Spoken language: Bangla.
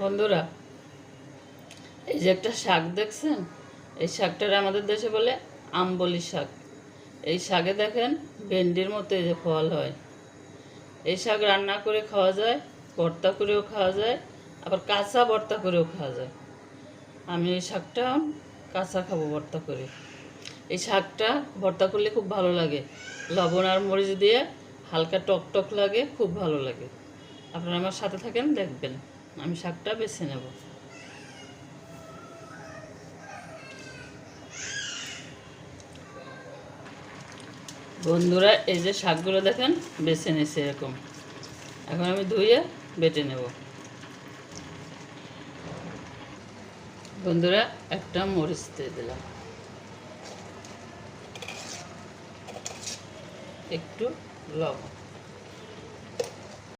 বন্ধুরা, এই যে একটা শাক দেখছেন, এই শাকটার আমাদের দেশে বলে আমবলি শাক। এই শাকে দেখেন ভেন্ডির মতো এই যে ফল হয়। এই শাক রান্না করে খাওয়া যায়, ভর্তা করেও খাওয়া যায়, আবার কাঁচা ভর্তা করেও খাওয়া যায়। আমি এই শাকটা কাঁচা খাবো ভর্তা করে। এই শাকটা ভর্তা করলে খুব ভালো লাগে, লবণ আর মরিচ দিয়ে হালকা টক টক লাগে, খুব ভালো লাগে। আপনারা আমার সাথে থাকেন, দেখবেন। আমি শাকটা বেছে নেব। বন্ধুরা, এই যে শাকগুলো দেখেন বেছে নিয়েছে এরকম। এখন আমি ধুয়ে বেটে নেব। বন্ধুরা, একটা মরিচ দিয়ে দিলাম, একটু লবণ,